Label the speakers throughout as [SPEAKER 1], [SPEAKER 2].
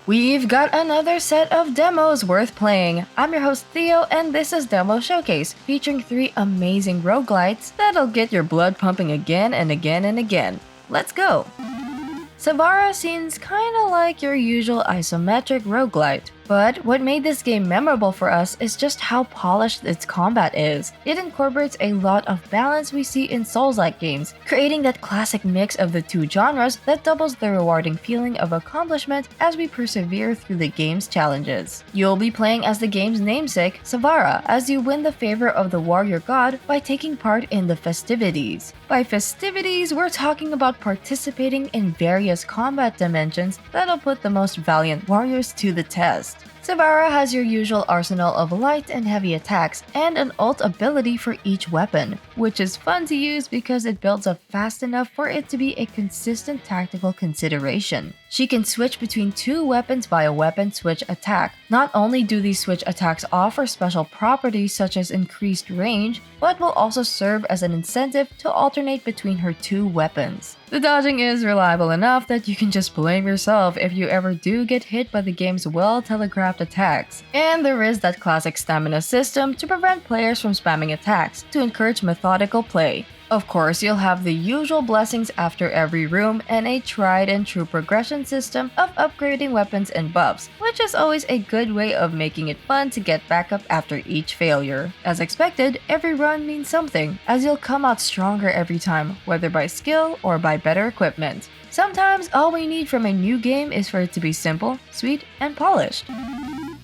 [SPEAKER 1] We've got another set of demos worth playing. I'm your host Theo, and this is Demo Showcase, featuring 3 amazing roguelites that'll get your blood pumping again and again and again. Let's go! Savara seems kinda like your usual isometric roguelite, but what made this game memorable for us is just how polished its combat is. It incorporates a lot of balance we see in Souls-like games, creating that classic mix of the two genres that doubles the rewarding feeling of accomplishment as we persevere through the game's challenges. You'll be playing as the game's namesake, Savara, as you win the favor of the warrior god by taking part in the festivities. By festivities, we're talking about participating in various combat dimensions that'll put the most valiant warriors to the test. Savara has your usual arsenal of light and heavy attacks and an ult ability for each weapon, which is fun to use because it builds up fast enough for it to be a consistent tactical consideration. She can switch between 2 weapons via weapon switch attack. Not only do these switch attacks offer special properties such as increased range, but will also serve as an incentive to alternate between her 2 weapons. The dodging is reliable enough that you can just blame yourself if you ever do get hit by the game's well-telegraphed attacks. And there is that classic stamina system to prevent players from spamming attacks, to encourage methodical play. Of course, you'll have the usual blessings after every room and a tried and true progression system of upgrading weapons and buffs, which is always a good way of making it fun to get back up after each failure. As expected, every run means something, as you'll come out stronger every time, whether by skill or by better equipment. Sometimes all we need from a new game is for it to be simple, sweet, and polished.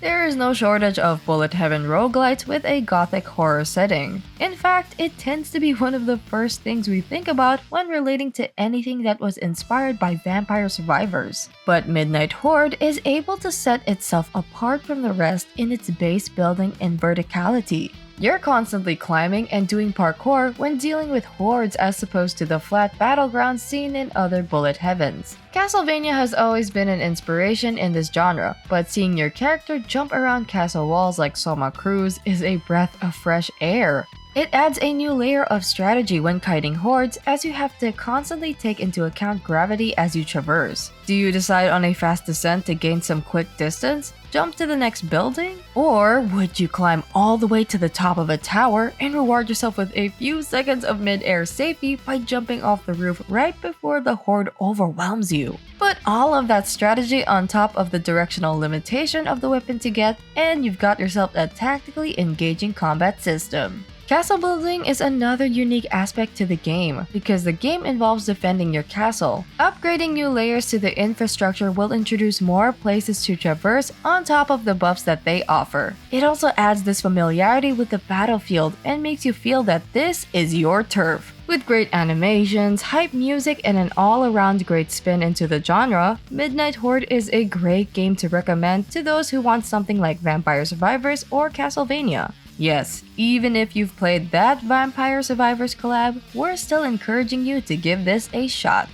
[SPEAKER 1] There is no shortage of bullet heaven roguelites with a gothic horror setting. In fact, it tends to be one of the first things we think about when relating to anything that was inspired by vampire survivors. But Midnight Horde is able to set itself apart from the rest in its base building and verticality. You're constantly climbing and doing parkour when dealing with hordes as opposed to the flat battlegrounds seen in other bullet heavens. Castlevania has always been an inspiration in this genre, but seeing your character jump around castle walls like Soma Cruz is a breath of fresh air. It adds a new layer of strategy when kiting hordes, as you have to constantly take into account gravity as you traverse. Do you decide on a fast descent to gain some quick distance? Jump to the next building? Or would you climb all the way to the top of a tower and reward yourself with a few seconds of mid-air safety by jumping off the roof right before the horde overwhelms you? Put all of that strategy on top of the directional limitation of the weapon to get, and you've got yourself a tactically engaging combat system. Castle building is another unique aspect to the game, because the game involves defending your castle. Upgrading new layers to the infrastructure will introduce more places to traverse on top of the buffs that they offer. It also adds this familiarity with the battlefield and makes you feel that this is your turf. With great animations, hype music, and an all-around great spin into the genre, Midnight Horde is a great game to recommend to those who want something like Vampire Survivors or Castlevania. Yes, even if you've played that Vampire Survivors collab, we're still encouraging you to give this a shot.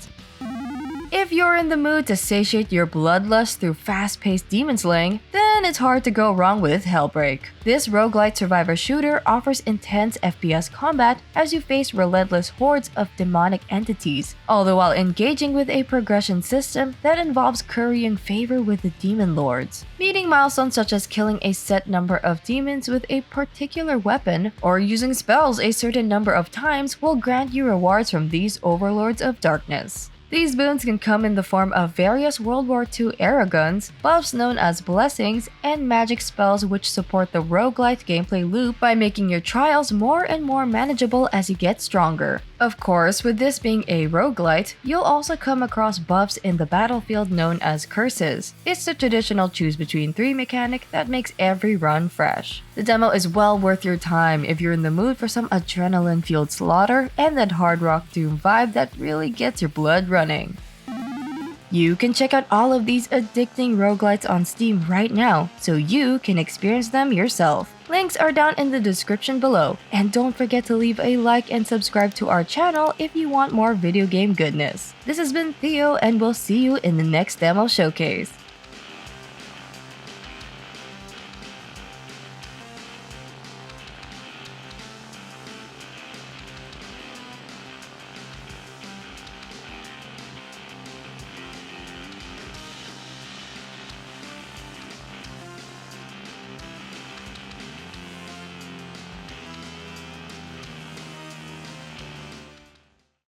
[SPEAKER 1] If you're in the mood to satiate your bloodlust through fast-paced demon slaying, then it's hard to go wrong with Hellbreak. This roguelite survivor shooter offers intense FPS combat as you face relentless hordes of demonic entities, all the while engaging with a progression system that involves currying favor with the demon lords. Meeting milestones such as killing a set number of demons with a particular weapon, or using spells a certain number of times will grant you rewards from these overlords of darkness. These boons can come in the form of various World War II era guns, buffs known as blessings, and magic spells which support the roguelite gameplay loop by making your trials more and more manageable as you get stronger. Of course, with this being a roguelite, you'll also come across buffs in the battlefield known as curses. It's the traditional choose between 3 mechanic that makes every run fresh. The demo is well worth your time if you're in the mood for some adrenaline-fueled slaughter and that hard rock doom vibe that really gets your blood running. You can check out all of these addicting roguelites on Steam right now, so you can experience them yourself. Links are down in the description below, and don't forget to leave a like and subscribe to our channel if you want more video game goodness. This has been Theo, and we'll see you in the next demo showcase.